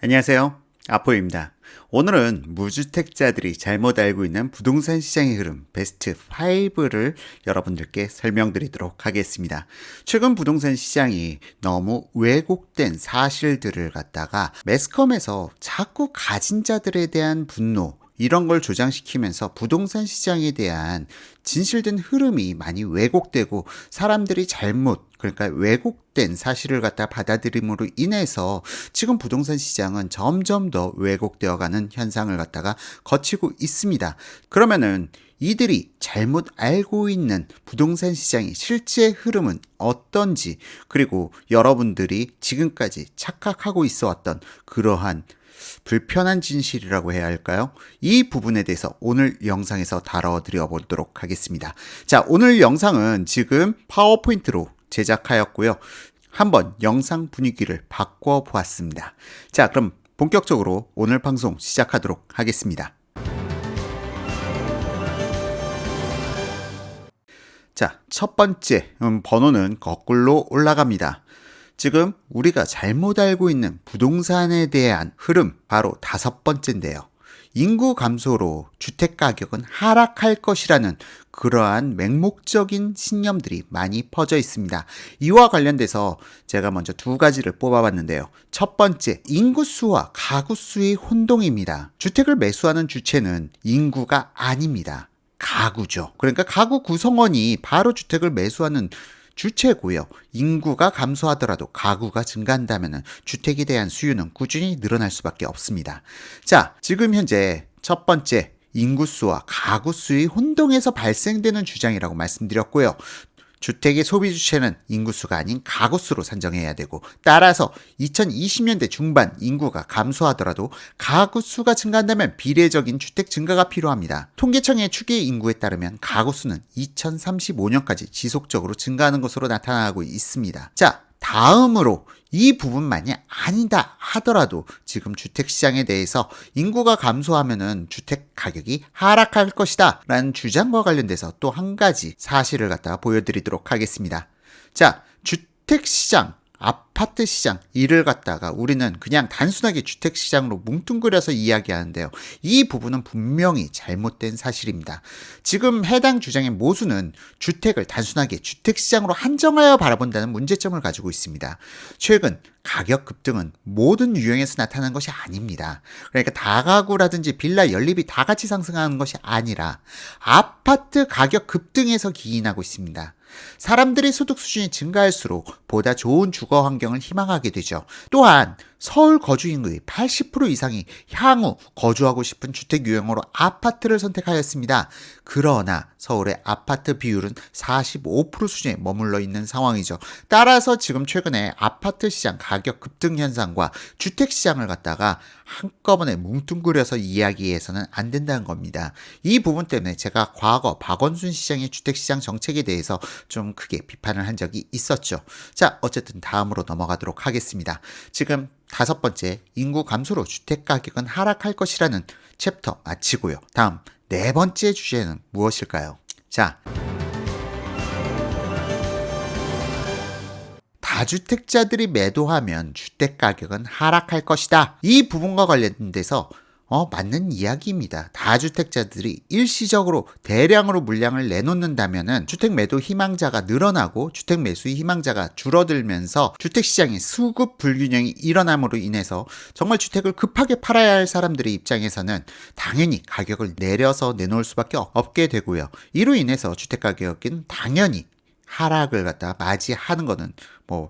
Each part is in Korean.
안녕하세요. 아포입니다. 오늘은 무주택자들이 잘못 알고 있는 부동산 시장의 흐름 베스트 5를 여러분들께 설명드리도록 하겠습니다. 최근 부동산 시장이 너무 왜곡된 사실들을 갖다가 매스컴에서 자꾸 가진 자들에 대한 분노 이런 걸 조장시키면서 부동산 시장에 대한 진실된 흐름이 많이 왜곡되고 사람들이 그러니까 왜곡된 사실을 갖다 받아들임으로 인해서 지금 부동산 시장은 점점 더 왜곡되어가는 현상을 갖다가 거치고 있습니다. 그러면은 이들이 잘못 알고 있는 부동산 시장의 실제 흐름은 어떤지, 그리고 여러분들이 지금까지 착각하고 있어 왔던 그러한 불편한 진실이라고 해야 할까요? 이 부분에 대해서 오늘 영상에서 다뤄드려 보도록 하겠습니다. 자, 오늘 영상은 지금 파워포인트로 제작하였고요. 한번 영상 분위기를 바꿔 보았습니다. 자, 그럼 본격적으로 오늘 방송 시작하도록 하겠습니다. 자, 첫 번째 번호는 거꾸로 올라갑니다. 지금 우리가 잘못 알고 있는 부동산에 대한 흐름 바로 5번째인데요. 인구 감소로 주택 가격은 하락할 것이라는 그러한 맹목적인 신념들이 많이 퍼져 있습니다. 이와 관련돼서 제가 먼저 2가지를 뽑아봤는데요. 첫 번째, 인구수와 가구수의 혼동입니다. 주택을 매수하는 주체는 인구가 아닙니다. 가구죠. 그러니까 가구 구성원이 바로 주택을 매수하는 주체고요. 인구가 감소하더라도 가구가 증가한다면 주택에 대한 수요는 꾸준히 늘어날 수밖에 없습니다. 자, 지금 현재 첫 번째, 인구수와 가구수의 혼동에서 발생되는 주장이라고 말씀드렸고요. 주택의 소비 주체는 인구수가 아닌 가구수로 산정해야 되고, 따라서 2020년대 중반 인구가 감소하더라도 가구수가 증가한다면 비례적인 주택 증가가 필요합니다. 통계청의 추계 인구에 따르면 가구수는 2035년까지 지속적으로 증가하는 것으로 나타나고 있습니다. 자, 다음으로 이 부분만이 아니다 하더라도 지금 주택시장에 대해서 인구가 감소하면은 주택 가격이 하락할 것이다 라는 주장과 관련돼서 또 한 가지 사실을 갖다가 보여드리도록 하겠습니다. 자, 주택시장, 아파트 시장 이를 갖다가 우리는 그냥 단순하게 주택 시장으로 뭉뚱그려서 이야기하는데요. 이 부분은 분명히 잘못된 사실입니다. 지금 해당 주장의 모순은 주택을 단순하게 주택 시장으로 한정하여 바라본다는 문제점을 가지고 있습니다. 최근 가격 급등은 모든 유형에서 나타난 것이 아닙니다. 그러니까 다가구라든지 빌라 연립이 다 같이 상승하는 것이 아니라 아파트 가격 급등에서 기인하고 있습니다. 사람들의 소득 수준이 증가할수록 보다 좋은 주거 환경을 희망하게 되죠. 또한 서울 거주 인구의 80% 이상이 향후 거주하고 싶은 주택 유형으로 아파트를 선택하였습니다. 그러나 서울의 아파트 비율은 45% 수준에 머물러 있는 상황이죠. 따라서 지금 최근에 아파트 시장 가격 급등 현상과 주택 시장을 갖다가 한꺼번에 뭉뚱그려서 이야기해서는 안 된다는 겁니다. 이 부분 때문에 제가 과거 박원순 시장의 주택 시장 정책에 대해서 좀 크게 비판을 한 적이 있었죠. 자, 어쨌든 다음으로 넘어가도록 하겠습니다. 지금 5번째, 인구 감소로 주택 가격은 하락할 것이라는 챕터 마치고요. 다음 4번째 주제는 무엇일까요? 자, 다주택자들이 매도하면 주택 가격은 하락할 것이다. 이 부분과 관련돼서 맞는 이야기입니다. 다주택자들이 일시적으로 대량으로 물량을 내놓는다면은 주택 매도 희망자가 늘어나고 주택 매수 희망자가 줄어들면서 주택시장의 수급 불균형이 일어남으로 인해서 정말 주택을 급하게 팔아야 할 사람들의 입장에서는 당연히 가격을 내려서 내놓을 수밖에 없게 되고요. 이로 인해서 주택 가격은 당연히 하락을 갖다 맞이하는 것은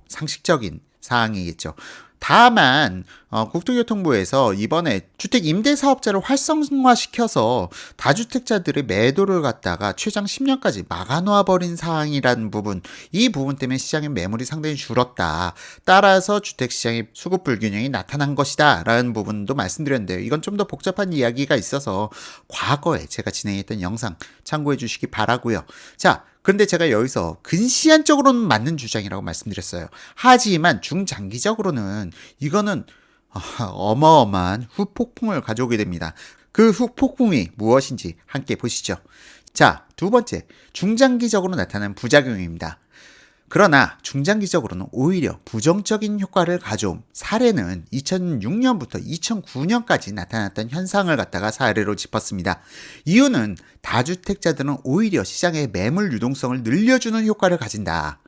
상식적인 사항이겠죠. 다만 국토교통부에서 이번에 주택 임대 사업자를 활성화시켜서 다주택자들의 매도를 갖다가 최장 10년까지 막아놓아 버린 사항이라는 부분, 이 부분 때문에 시장의 매물이 상당히 줄었다. 따라서 주택시장의 수급 불균형이 나타난 것이다 라는 부분도 말씀드렸는데요. 이건 좀 더 복잡한 이야기가 있어서 과거에 제가 진행했던 영상 참고해 주시기 바라고요. 자, 그런데 제가 여기서 근시안적으로는 맞는 주장이라고 말씀드렸어요. 하지만 중장기적으로는 이거는 어마어마한 후폭풍을 가져오게 됩니다. 그 후폭풍이 무엇인지 함께 보시죠. 자, 2번째, 중장기적으로 나타나는 부작용입니다. 그러나 중장기적으로는 오히려 부정적인 효과를 가져온 사례는 2006년부터 2009년까지 나타났던 현상을 갖다가 사례로 짚었습니다. 이유는 다주택자들은 오히려 시장의 매물 유동성을 늘려주는 효과를 가진다.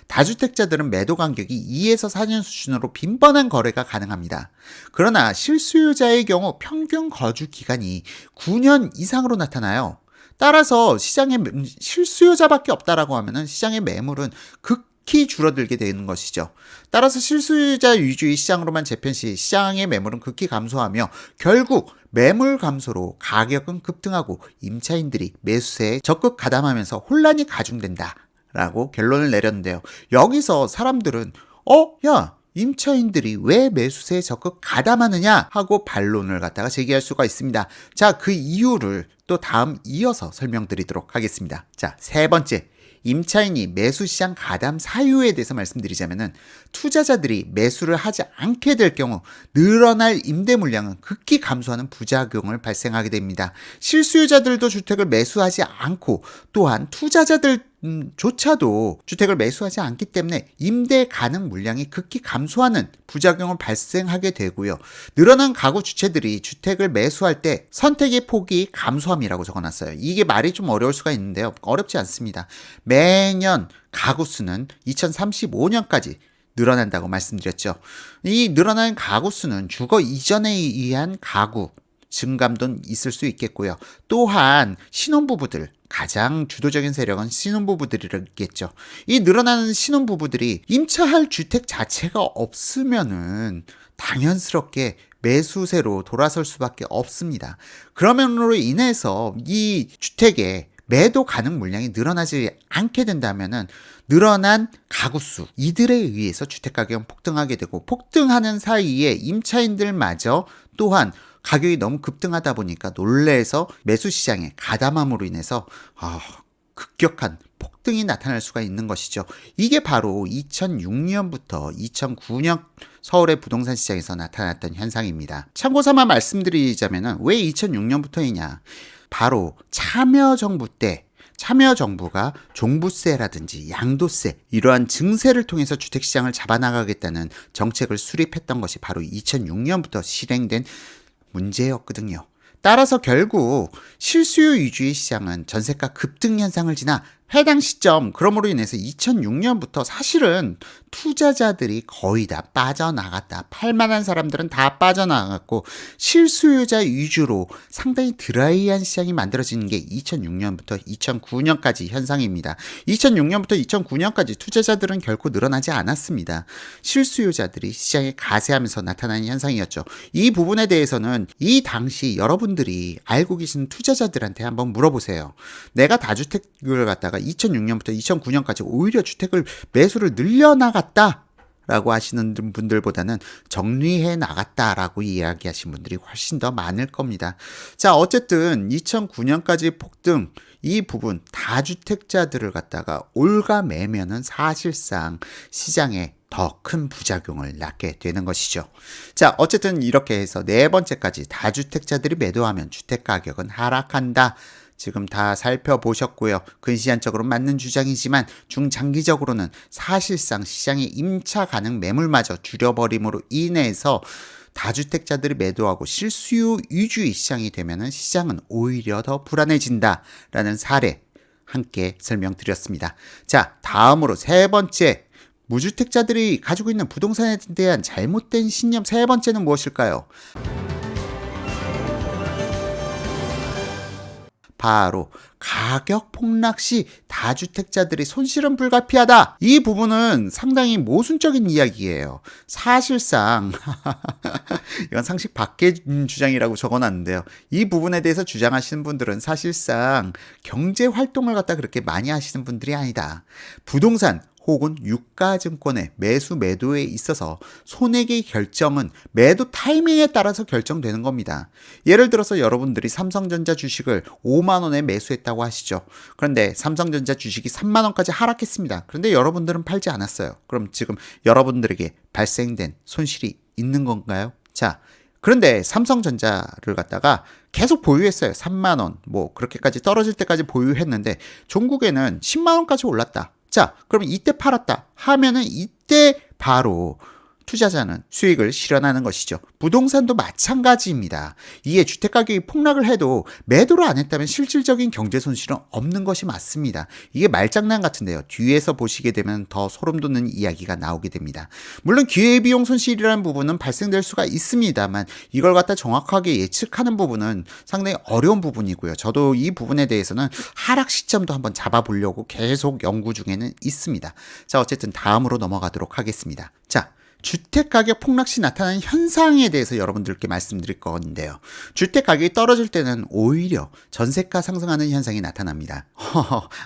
다주택자들은 매도 간격이 2에서 4년 수준으로 빈번한 거래가 가능합니다. 그러나 실수요자의 경우 평균 거주 기간이 9년 이상으로 나타나요. 따라서 시장에 실수요자밖에 없다라고 하면은 시장의 매물은 극히 줄어들게 되는 것이죠. 따라서 실수요자 위주의 시장으로만 재편 시 시장의 매물은 극히 감소하며 결국 매물 감소로 가격은 급등하고 임차인들이 매수세에 적극 가담하면서 혼란이 가중된다 라고 결론을 내렸는데요. 여기서 사람들은 야, 임차인들이 왜 매수세에 적극 가담하느냐 하고 반론을 갖다가 제기할 수가 있습니다. 자, 그 이유를 또 다음 이어서 설명드리도록 하겠습니다. 자, 세 번째, 임차인이 매수시장 가담 사유에 대해서 말씀드리자면은 투자자들이 매수를 하지 않게 될 경우 늘어날 임대 물량은 극히 감소하는 부작용을 발생하게 됩니다. 실수요자들도 주택을 매수하지 않고 또한 투자자들 조차도 주택을 매수하지 않기 때문에 임대 가능 물량이 극히 감소하는 부작용을 발생하게 되고요. 늘어난 가구 주체들이 주택을 매수할 때 선택의 폭이 감소함이라고 적어놨어요. 이게 말이 좀 어려울 수가 있는데요. 어렵지 않습니다. 매년 가구 수는 2035년까지 늘어난다고 말씀드렸죠. 이 늘어난 가구 수는 주거 이전에 의한 가구 증감도 있을 수 있겠고요. 또한 신혼부부들, 가장 주도적인 세력은 신혼부부들이겠죠. 이 늘어나는 신혼부부들이 임차할 주택 자체가 없으면은 당연스럽게 매수세로 돌아설 수밖에 없습니다. 그러면으로 인해서 이 주택의 매도 가능 물량이 늘어나지 않게 된다면은 늘어난 가구수 이들에 의해서 주택가격은 폭등하게 되고 폭등하는 사이에 임차인들마저 또한 가격이 너무 급등하다 보니까 놀래서 매수시장에 가담함으로 인해서 급격한 폭등이 나타날 수가 있는 것이죠. 이게 바로 2006년부터 2009년 서울의 부동산 시장에서 나타났던 현상입니다. 참고삼아 말씀드리자면 왜 2006년부터이냐. 바로 참여정부 때 참여정부가 종부세라든지 양도세 이러한 증세를 통해서 주택시장을 잡아나가겠다는 정책을 수립했던 것이 바로 2006년부터 실행된 문제였거든요. 따라서 결국 실수요 위주의 시장은 전세가 급등 현상을 지나 해당 시점 그러므로 인해서 2006년부터 사실은 투자자들이 거의 다 빠져나갔다. 팔만한 사람들은 다 빠져나갔고 실수요자 위주로 상당히 드라이한 시장이 만들어지는 게 2006년부터 2009년까지 현상입니다. 2006년부터 2009년까지 투자자들은 결코 늘어나지 않았습니다. 실수요자들이 시장에 가세하면서 나타나는 현상이었죠. 이 부분에 대해서는 이 당시 여러분들이 알고 계신 투자자들한테 한번 물어보세요. 내가 다주택을 갖다가 2006년부터 2009년까지 오히려 주택을 매수를 늘려나갔다 라고 하시는 분들보다는 정리해 나갔다라고 이야기하신 분들이 훨씬 더 많을 겁니다. 자, 어쨌든 2009년까지 폭등 이 부분 다주택자들을 갖다가 올가매면은 사실상 시장에 더 큰 부작용을 낳게 되는 것이죠. 자, 어쨌든 이렇게 해서 네 번째까지 다주택자들이 매도하면 주택가격은 하락한다. 지금 다 살펴보셨고요. 근시안적으로 맞는 주장이지만 중장기적으로는 사실상 시장의 임차 가능 매물마저 줄여버림으로 인해서 다주택자들이 매도하고 실수요 위주의 시장이 되면은 시장은 오히려 더 불안해진다라는 사례 함께 설명드렸습니다. 자, 다음으로 세 번째 무주택자들이 가지고 있는 부동산에 대한 잘못된 신념 세 번째는 무엇일까요? 바로 가격 폭락 시 다주택자들이 손실은 불가피하다. 이 부분은 상당히 모순적인 이야기예요. 사실상 이건 상식 밖의 주장이라고 적어놨는데요. 이 부분에 대해서 주장하시는 분들은 사실상 경제 활동을 갖다 그렇게 많이 하시는 분들이 아니다. 부동산 혹은 유가증권의 매수 매도에 있어서 손해의 결정은 매도 타이밍에 따라서 결정되는 겁니다. 예를 들어서 여러분들이 삼성전자 주식을 5만 원에 매수했다고 하시죠. 그런데 삼성전자 주식이 3만 원까지 하락했습니다. 그런데 여러분들은 팔지 않았어요. 그럼 지금 여러분들에게 발생된 손실이 있는 건가요? 자, 그런데 삼성전자를 갖다가 계속 보유했어요. 3만 원, 그렇게까지 떨어질 때까지 보유했는데 종국에는 10만 원까지 올랐다. 자, 그럼 이때 팔았다 하면은 이때 바로 투자자는 수익을 실현하는 것이죠. 부동산도 마찬가지입니다. 이게 주택가격이 폭락을 해도 매도를 안 했다면 실질적인 경제 손실은 없는 것이 맞습니다. 이게 말장난 같은데요. 뒤에서 보시게 되면 더 소름 돋는 이야기가 나오게 됩니다. 물론 기회비용 손실이라는 부분은 발생될 수가 있습니다만 이걸 갖다 정확하게 예측하는 부분은 상당히 어려운 부분이고요. 저도 이 부분에 대해서는 하락 시점도 한번 잡아보려고 계속 연구 중에는 있습니다. 자, 어쨌든 다음으로 넘어가도록 하겠습니다. 자, 주택가격 폭락 시 나타나는 현상에 대해서 여러분들께 말씀드릴 건데요. 주택가격이 떨어질 때는 오히려 전세가 상승하는 현상이 나타납니다.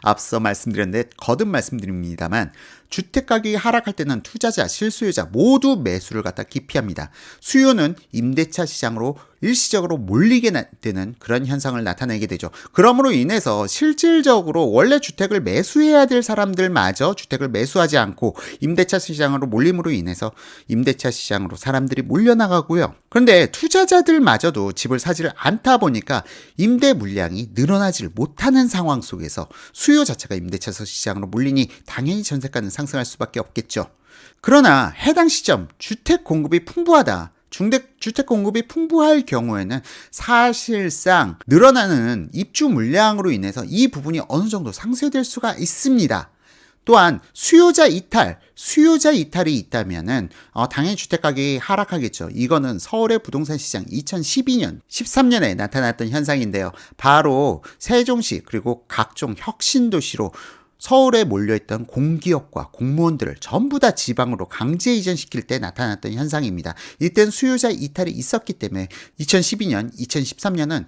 앞서 말씀드렸는데 거듭 말씀드립니다만 주택가격이 하락할 때는 투자자, 실수요자 모두 매수를 갖다 기피합니다. 수요는 임대차 시장으로 일시적으로 몰리게 되는 그런 현상을 나타내게 되죠. 그러므로 인해서 실질적으로 원래 주택을 매수해야 될 사람들마저 주택을 매수하지 않고 임대차 시장으로 몰림으로 인해서 임대차 시장으로 사람들이 몰려나가고요. 그런데 투자자들마저도 집을 사지를 않다 보니까 임대 물량이 늘어나질 못하는 상황 속에서 수요 자체가 임대차 시장으로 몰리니 당연히 전세가는 상승할 수밖에 없겠죠. 그러나 해당 시점 주택 공급이 풍부하다. 주택 공급이 풍부할 경우에는 사실상 늘어나는 입주 물량으로 인해서 이 부분이 어느 정도 상쇄될 수가 있습니다. 또한 수요자 이탈이 있다면은 당연히 주택 가격이 하락하겠죠. 이거는 서울의 부동산 시장 2012년, 13년에 나타났던 현상인데요. 바로 세종시 그리고 각종 혁신 도시로 서울에 몰려있던 공기업과 공무원들을 전부 다 지방으로 강제 이전시킬 때 나타났던 현상입니다. 이때는 수요자 이탈이 있었기 때문에 2012년, 2013년은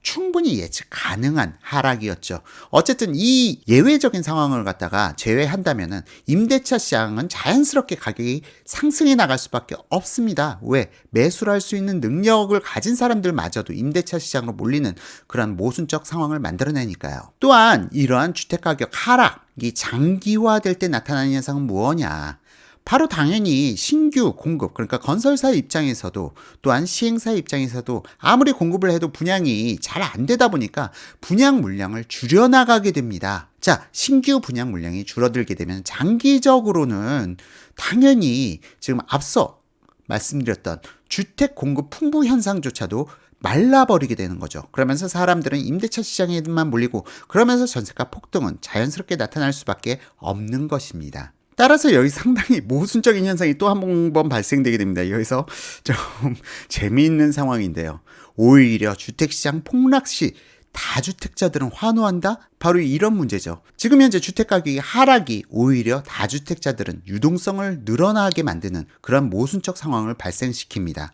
충분히 예측 가능한 하락이었죠. 어쨌든 이 예외적인 상황을 갖다가 제외한다면은 임대차 시장은 자연스럽게 가격이 상승해 나갈 수밖에 없습니다. 왜? 매수를 할 수 있는 능력을 가진 사람들마저도 임대차 시장으로 몰리는 그런 모순적 상황을 만들어내니까요. 또한 이러한 주택가격 하락이 장기화될 때 나타나는 현상은 무엇이냐? 바로 당연히 신규 공급, 그러니까 건설사 입장에서도 또한 시행사 입장에서도 아무리 공급을 해도 분양이 잘 안 되다 보니까 분양 물량을 줄여나가게 됩니다. 자, 신규 분양 물량이 줄어들게 되면 장기적으로는 당연히 지금 앞서 말씀드렸던 주택 공급 풍부 현상조차도 말라버리게 되는 거죠. 그러면서 사람들은 임대차 시장에만 몰리고 그러면서 전세가 폭등은 자연스럽게 나타날 수밖에 없는 것입니다. 따라서 여기 상당히 모순적인 현상이 또 한 번 발생되게 됩니다. 여기서 좀 재미있는 상황인데요. 오히려 주택시장 폭락 시 다주택자들은 환호한다? 바로 이런 문제죠. 지금 현재 주택가격의 하락이 오히려 다주택자들은 유동성을 늘어나게 만드는 그런 모순적 상황을 발생시킵니다.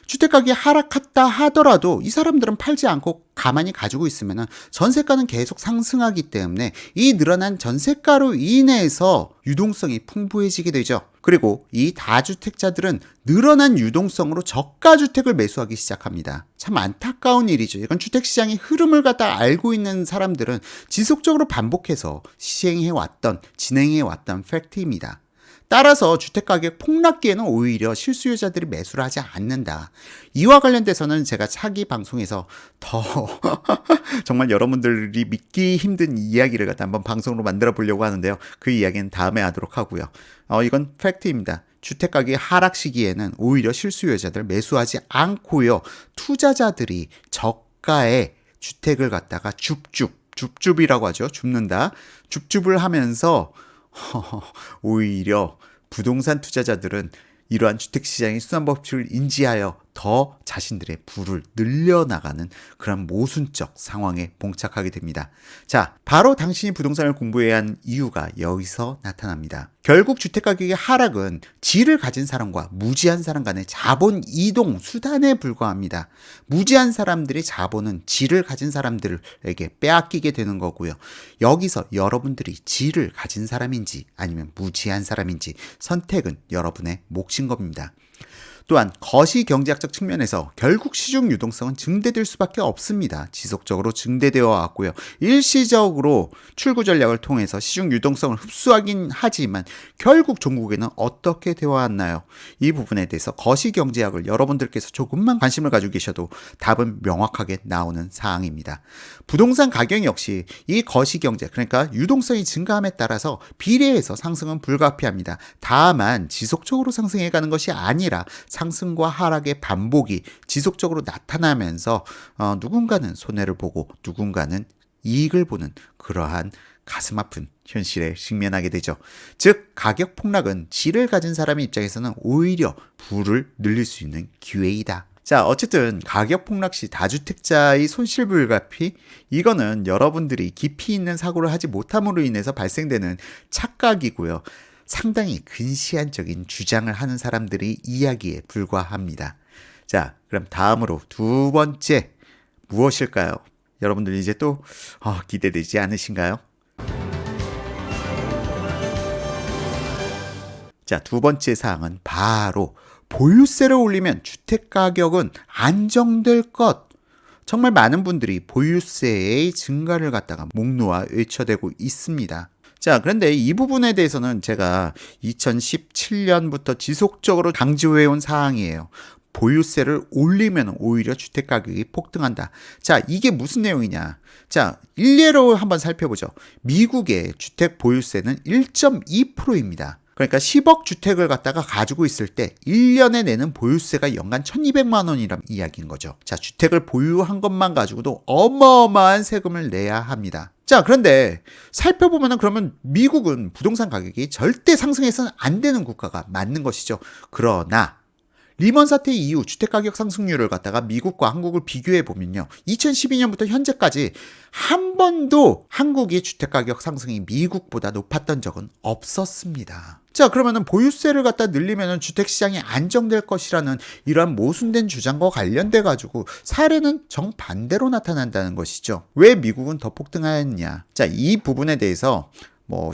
주택가격이 하락했다 하더라도 이 사람들은 팔지 않고 가만히 가지고 있으면 전세가는 계속 상승하기 때문에 이 늘어난 전세가로 인해서 유동성이 풍부해지게 되죠. 그리고 이 다주택자들은 늘어난 유동성으로 저가주택을 매수하기 시작합니다. 참 안타까운 일이죠. 이건 주택시장의 흐름을 갖다 알고 있는 사람들은 지속적으로 반복해서 진행해왔던 팩트입니다. 따라서 주택가격 폭락기에는 오히려 실수요자들이 매수를 하지 않는다. 이와 관련돼서는 제가 차기 방송에서 더 정말 여러분들이 믿기 힘든 이야기를 갖다 한번 방송으로 만들어 보려고 하는데요. 그 이야기는 다음에 하도록 하고요. 이건 팩트입니다. 주택가격 하락 시기에는 오히려 실수요자들 매수하지 않고요. 투자자들이 저가의 주택을 갖다가 줍줍이라고 하죠. 줍는다. 줍줍을 하면서 오히려 부동산 투자자들은 이러한 주택시장의 순환법칙을 인지하여 더 자신들의 부를 늘려나가는 그런 모순적 상황에 봉착하게 됩니다. 자, 바로 당신이 부동산을 공부해야 하는 이유가 여기서 나타납니다. 결국 주택가격의 하락은 지를 가진 사람과 무지한 사람 간의 자본 이동 수단에 불과합니다. 무지한 사람들의 자본은 지를 가진 사람들에게 빼앗기게 되는 거고요. 여기서 여러분들이 지를 가진 사람인지 아니면 무지한 사람인지 선택은 여러분의 몫인 겁니다. 또한 거시경제학적 측면에서 결국 시중 유동성은 증대될 수밖에 없습니다. 지속적으로 증대되어 왔고요. 일시적으로 출구 전략을 통해서 시중 유동성을 흡수하긴 하지만 결국 종국에는 어떻게 되어 왔나요? 이 부분에 대해서 거시경제학을 여러분들께서 조금만 관심을 가지고 계셔도 답은 명확하게 나오는 사항입니다. 부동산 가격 역시 이 거시경제, 그러니까 유동성이 증가함에 따라서 비례해서 상승은 불가피합니다. 다만 지속적으로 상승해가는 것이 아니라 상승과 하락의 반복이 지속적으로 나타나면서 누군가는 손해를 보고 누군가는 이익을 보는 그러한 가슴 아픈 현실에 직면하게 되죠. 즉 가격 폭락은 질을 가진 사람의 입장에서는 오히려 부를 늘릴 수 있는 기회이다. 자, 어쨌든 가격 폭락 시 다주택자의 손실 불가피, 이거는 여러분들이 깊이 있는 사고를 하지 못함으로 인해서 발생되는 착각이고요. 상당히 근시안적인 주장을 하는 사람들의 이야기에 불과합니다. 자, 그럼 다음으로 두 번째 무엇일까요? 여러분들 이제 또 기대되지 않으신가요? 자, 두 번째 사항은 바로 보유세를 올리면 주택가격은 안정될 것. 정말 많은 분들이 보유세의 증가를 갖다가 목 놓아 외쳐대고 있습니다. 자, 그런데 이 부분에 대해서는 제가 2017년부터 지속적으로 강조해온 사항이에요. 보유세를 올리면 오히려 주택가격이 폭등한다. 자, 이게 무슨 내용이냐? 자, 일례로 한번 살펴보죠. 미국의 주택 보유세는 1.2%입니다. 그러니까 10억 주택을 갖다가 가지고 있을 때 1년에 내는 보유세가 연간 1200만 원이란 이야기인 거죠. 자, 주택을 보유한 것만 가지고도 어마어마한 세금을 내야 합니다. 자, 그런데 살펴보면은 그러면 미국은 부동산 가격이 절대 상승해서는 안 되는 국가가 맞는 것이죠. 그러나 리먼 사태 이후 주택가격 상승률을 갖다가 미국과 한국을 비교해 보면요. 2012년부터 현재까지 한 번도 한국의 주택가격 상승이 미국보다 높았던 적은 없었습니다. 자, 그러면은 보유세를 갖다 늘리면은 주택시장이 안정될 것이라는 이러한 모순된 주장과 관련돼 가지고 사례는 정반대로 나타난다는 것이죠. 왜 미국은 더 폭등하였냐? 자, 이 부분에 대해서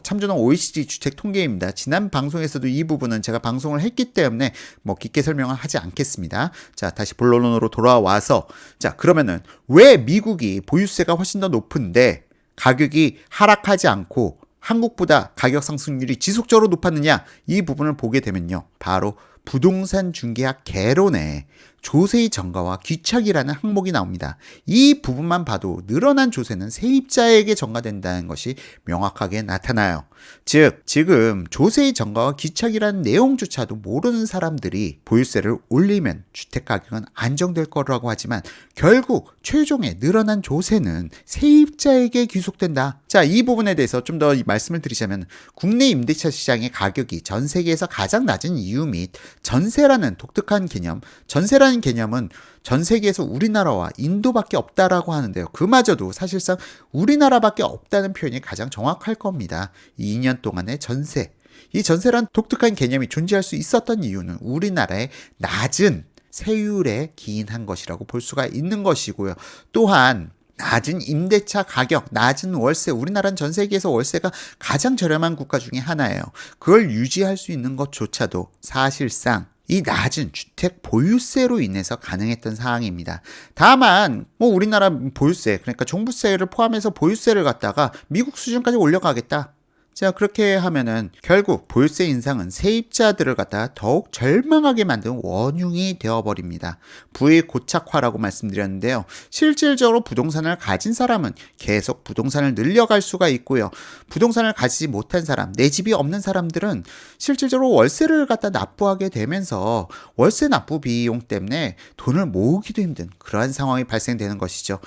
참조는 OECD 주택 통계입니다. 지난 방송에서도 이 부분은 제가 방송을 했기 때문에 깊게 설명을 하지 않겠습니다. 자, 다시 본론으로 돌아와서, 자, 그러면은 왜 미국이 보유세가 훨씬 더 높은데 가격이 하락하지 않고 한국보다 가격 상승률이 지속적으로 높았느냐? 이 부분을 보게 되면요. 바로 부동산 중개학 개론에 조세의 전가와 귀착이라는 항목이 나옵니다. 이 부분만 봐도 늘어난 조세는 세입자에게 전가된다는 것이 명확하게 나타나요. 즉, 지금 조세의 전가와 귀착이라는 내용조차도 모르는 사람들이 보유세를 올리면 주택가격은 안정될 거라고 하지만 결국 최종의 늘어난 조세는 세입자에게 귀속된다. 자, 이 부분에 대해서 좀 더 말씀을 드리자면 국내 임대차 시장의 가격이 전 세계에서 가장 낮은 이유 및 전세라는 독특한 개념, 전세라는 개념은 전 세계에서 우리나라와 인도밖에 없다라고 하는데요. 그마저도 사실상 우리나라밖에 없다는 표현이 가장 정확할 겁니다. 2년 동안의 전세. 이 전세란 독특한 개념이 존재할 수 있었던 이유는 우리나라의 낮은 세율에 기인한 것이라고 볼 수가 있는 것이고요. 또한 낮은 임대차 가격, 낮은 월세, 우리나라는 전 세계에서 월세가 가장 저렴한 국가 중에 하나예요. 그걸 유지할 수 있는 것조차도 사실상 이 낮은 주택 보유세로 인해서 가능했던 사항입니다. 다만 우리나라 보유세, 그러니까 종부세를 포함해서 보유세를 갖다가 미국 수준까지 올려가겠다. 자, 그렇게 하면은 결국 보유세 인상은 세입자들을 갖다 더욱 절망하게 만든 원흉이 되어버립니다. 부의 고착화라고 말씀드렸는데요. 실질적으로 부동산을 가진 사람은 계속 부동산을 늘려갈 수가 있고요. 부동산을 가지지 못한 사람, 내 집이 없는 사람들은 실질적으로 월세를 갖다 납부하게 되면서 월세 납부 비용 때문에 돈을 모으기도 힘든 그러한 상황이 발생되는 것이죠.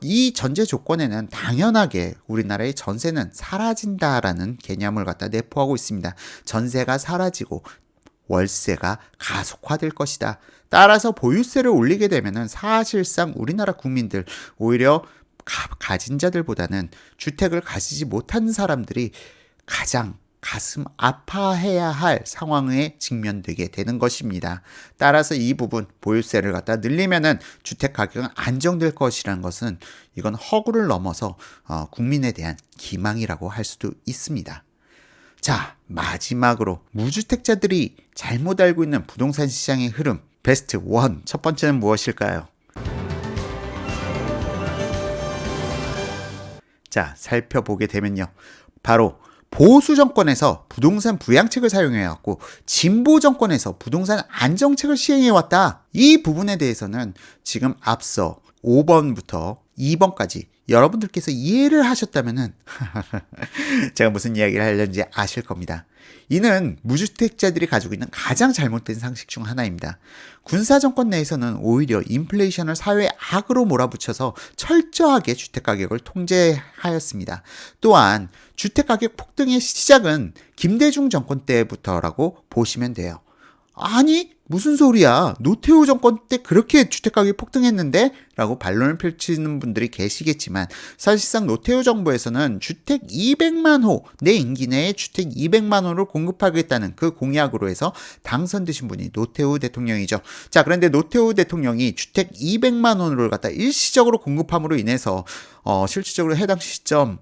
이 전제 조건에는 당연하게 우리나라의 전세는 사라진다라는 개념을 갖다 내포하고 있습니다. 전세가 사라지고 월세가 가속화될 것이다. 따라서 보유세를 올리게 되면은 사실상 우리나라 국민들 오히려 가진 자들보다는 주택을 가지지 못한 사람들이 가장 가슴 아파해야 할 상황에 직면되게 되는 것입니다. 따라서 이 부분 보유세를 갖다 늘리면은 주택 가격은 안정될 것이라는 것은 이건 허구를 넘어서 국민에 대한 기망이라고 할 수도 있습니다. 자, 마지막으로 무주택자들이 잘못 알고 있는 부동산 시장의 흐름 베스트 1 첫 번째는 무엇일까요? 자, 살펴보게 되면요. 바로 보수 정권에서 부동산 부양책을 사용해왔고 진보 정권에서 부동산 안정책을 시행해왔다. 이 부분에 대해서는 지금 앞서 5번부터 2번까지 여러분들께서 이해를 하셨다면은 제가 무슨 이야기를 하려는지 아실 겁니다. 이는 무주택자들이 가지고 있는 가장 잘못된 상식 중 하나입니다. 군사정권 내에서는 오히려 인플레이션을 사회의 악으로 몰아붙여서 철저하게 주택가격을 통제하였습니다. 또한 주택가격 폭등의 시작은 김대중 정권 때부터라고 보시면 돼요. 아니 무슨 소리야, 노태우 정권 때 그렇게 주택가격이 폭등했는데? 라고 반론을 펼치는 분들이 계시겠지만 사실상 노태우 정부에서는 주택 200만 호, 내 임기 내에 주택 200만 호를 공급하겠다는 그 공약으로 해서 당선되신 분이 노태우 대통령이죠. 자, 그런데 노태우 대통령이 주택 200만 호를 갖다 일시적으로 공급함으로 인해서 실질적으로 해당 시점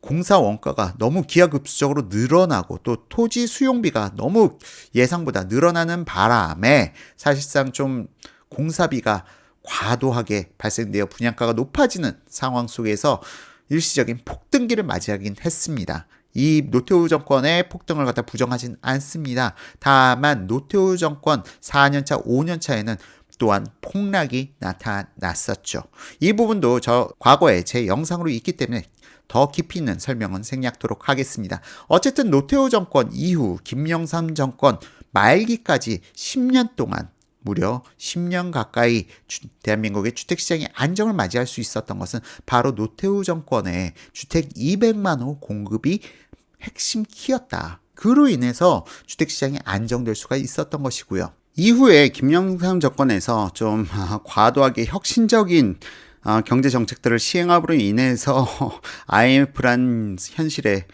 공사 원가가 너무 기하급수적으로 늘어나고 또 토지 수용비가 너무 예상보다 늘어나는 바람에 사실상 좀 공사비가 과도하게 발생되어 분양가가 높아지는 상황 속에서 일시적인 폭등기를 맞이하긴 했습니다. 이 노태우 정권의 폭등을 갖다 부정하진 않습니다. 다만 노태우 정권 4년차, 5년차에는 또한 폭락이 나타났었죠. 이 부분도 과거에 제 영상으로 있기 때문에 더 깊이 있는 설명은 생략하도록 하겠습니다. 어쨌든 노태우 정권 이후 김영삼 정권 말기까지 10년 동안 무려 10년 가까이 대한민국의 주택시장의 안정을 맞이할 수 있었던 것은 바로 노태우 정권의 주택 200만 호 공급이 핵심 키였다. 그로 인해서 주택시장이 안정될 수가 있었던 것이고요. 이후에 김영삼 정권에서 좀 과도하게 혁신적인 경제 정책들을 시행함으로 인해서 IMF란 현실에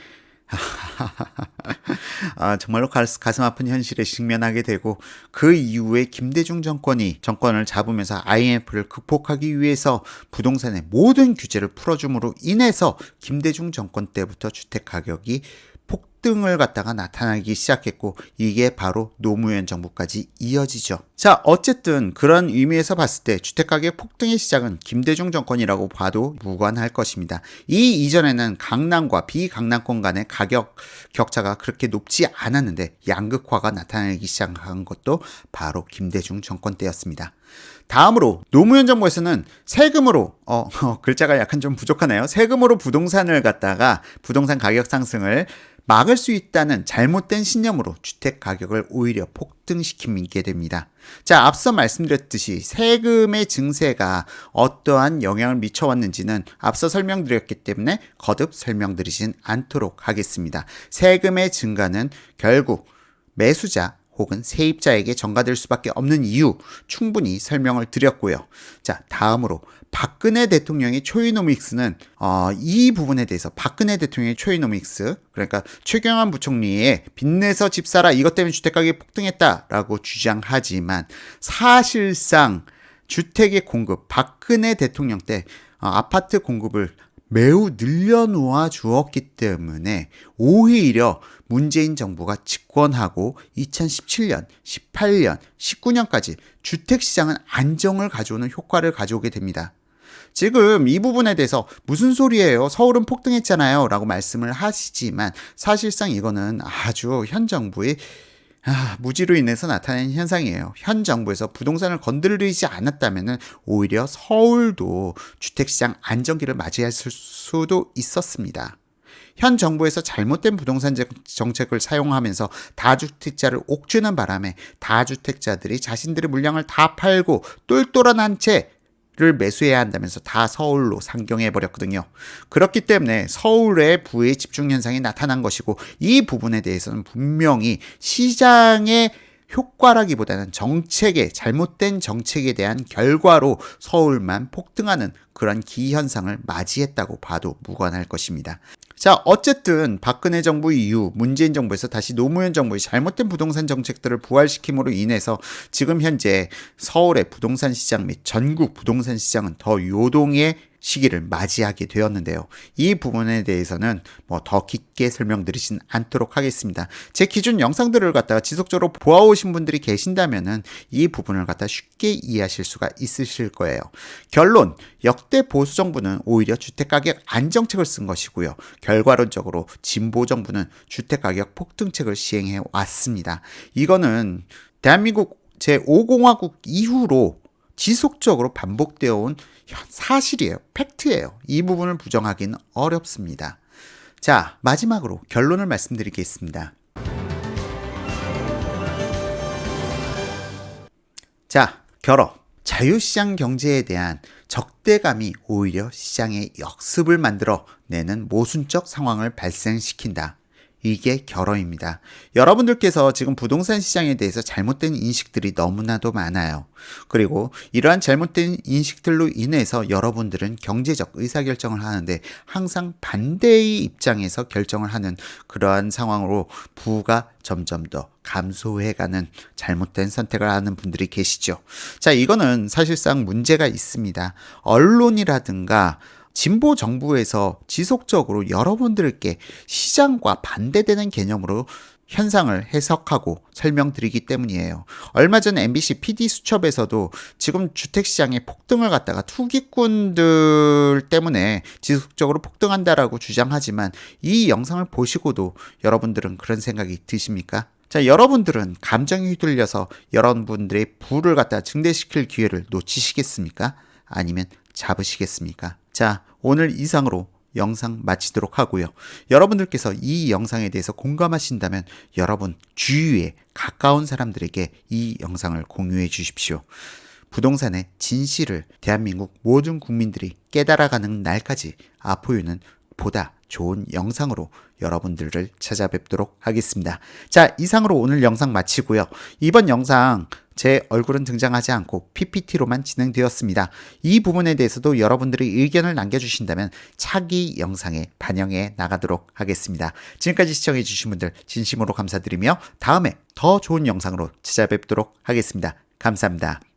정말로 가슴 아픈 현실에 직면하게 되고 그 이후에 김대중 정권을 잡으면서 IMF를 극복하기 위해서 부동산의 모든 규제를 풀어줌으로 인해서 김대중 정권 때부터 주택 가격이 폭등을 갖다가 나타나기 시작했고 이게 바로 노무현 정부까지 이어지죠. 자, 어쨌든 그런 의미에서 봤을 때 주택가격 폭등의 시작은 김대중 정권이라고 봐도 무관할 것입니다. 이 이전에는 강남과 비강남권 간의 가격 격차가 그렇게 높지 않았는데 양극화가 나타나기 시작한 것도 바로 김대중 정권 때였습니다. 다음으로 노무현 정부에서는 세금으로 글자가 약간 좀 부족하네요. 세금으로 부동산을 갖다가 부동산 가격 상승을 막을 수 있다는 잘못된 신념으로 주택 가격을 오히려 폭등시키게 됩니다. 자, 앞서 말씀드렸듯이 세금의 증세가 어떠한 영향을 미쳐왔는지는 앞서 설명드렸기 때문에 거듭 설명드리진 않도록 하겠습니다. 세금의 증가는 결국 매수자 혹은 세입자에게 전가될 수밖에 없는 이유 충분히 설명을 드렸고요. 자, 다음으로 박근혜 대통령의 초이노믹스는 이 부분에 대해서 박근혜 대통령의 초이노믹스, 그러니까 최경환 부총리의 빚내서 집 사라 이것 때문에 주택가격이 폭등했다라고 주장하지만 사실상 주택의 공급, 박근혜 대통령 때 아파트 공급을 매우 늘려놓아 주었기 때문에 오히려 문재인 정부가 집권하고 2017년, 18년, 19년까지 주택시장은 안정을 가져오는 효과를 가져오게 됩니다. 지금 이 부분에 대해서 무슨 소리예요? 서울은 폭등했잖아요 라고 말씀을 하시지만 사실상 이거는 아주 현 정부의 무지로 인해서 나타난 현상이에요. 현 정부에서 부동산을 건드리지 않았다면 오히려 서울도 주택시장 안정기를 맞이할 수도 있었습니다. 현 정부에서 잘못된 부동산 정책을 사용하면서 다주택자를 옥죄는 바람에 다주택자들이 자신들의 물량을 다 팔고 똘똘한 한 채를 매수해야 한다면서 다 서울로 상경해버렸거든요. 그렇기 때문에 서울의 부의 집중 현상이 나타난 것이고 이 부분에 대해서는 분명히 시장의 효과라기보다는 잘못된 정책에 대한 결과로 서울만 폭등하는 그런 기현상을 맞이했다고 봐도 무관할 것입니다. 자, 어쨌든 박근혜 정부 이후 문재인 정부에서 다시 노무현 정부의 잘못된 부동산 정책들을 부활시킴으로 인해서 지금 현재 서울의 부동산 시장 및 전국 부동산 시장은 더 요동의 시기를 맞이하게 되었는데요. 이 부분에 대해서는 더 깊게 설명드리진 않도록 하겠습니다. 제 기준 영상들을 갖다가 지속적으로 보아오신 분들이 계신다면은 이 부분을 갖다 쉽게 이해하실 수가 있으실 거예요. 결론, 역대 보수 정부는 오히려 주택가격 안정책을 쓴 것이고요. 결과론적으로 진보 정부는 주택가격 폭등책을 시행해 왔습니다. 이거는 대한민국 제5공화국 이후로 지속적으로 반복되어 온 사실이에요. 팩트예요. 이 부분을 부정하기는 어렵습니다. 자, 마지막으로 결론을 말씀드리겠습니다. 자, 결론. 자유시장 경제에 대한 적대감이 오히려 시장의 역습을 만들어 내는 모순적 상황을 발생시킨다. 이게 결론입니다. 여러분들께서 지금 부동산 시장에 대해서 잘못된 인식들이 너무나도 많아요. 그리고 이러한 잘못된 인식들로 인해서 여러분들은 경제적 의사결정을 하는데 항상 반대의 입장에서 결정을 하는 그러한 상황으로 부가 점점 더 감소해가는 잘못된 선택을 하는 분들이 계시죠. 자, 이거는 사실상 문제가 있습니다. 언론이라든가 진보 정부에서 지속적으로 여러분들께 시장과 반대되는 개념으로 현상을 해석하고 설명드리기 때문이에요. 얼마 전 MBC PD수첩에서도 지금 주택시장의 폭등을 갖다가 투기꾼들 때문에 지속적으로 폭등한다라고 주장하지만 이 영상을 보시고도 여러분들은 그런 생각이 드십니까? 자, 여러분들은 감정이 휘둘려서 여러분들의 부를 갖다 증대시킬 기회를 놓치시겠습니까? 아니면 잡으시겠습니까? 자, 오늘 이상으로 영상 마치도록 하고요. 여러분들께서 이 영상에 대해서 공감하신다면 여러분 주위에 가까운 사람들에게 이 영상을 공유해 주십시오. 부동산의 진실을 대한민국 모든 국민들이 깨달아가는 날까지 아포유는 보다 좋은 영상으로 여러분들을 찾아뵙도록 하겠습니다. 자, 이상으로 오늘 영상 마치고요. 이번 영상 제 얼굴은 등장하지 않고 PPT로만 진행되었습니다. 이 부분에 대해서도 여러분들이 의견을 남겨주신다면 차기 영상에 반영해 나가도록 하겠습니다. 지금까지 시청해주신 분들 진심으로 감사드리며 다음에 더 좋은 영상으로 찾아뵙도록 하겠습니다. 감사합니다.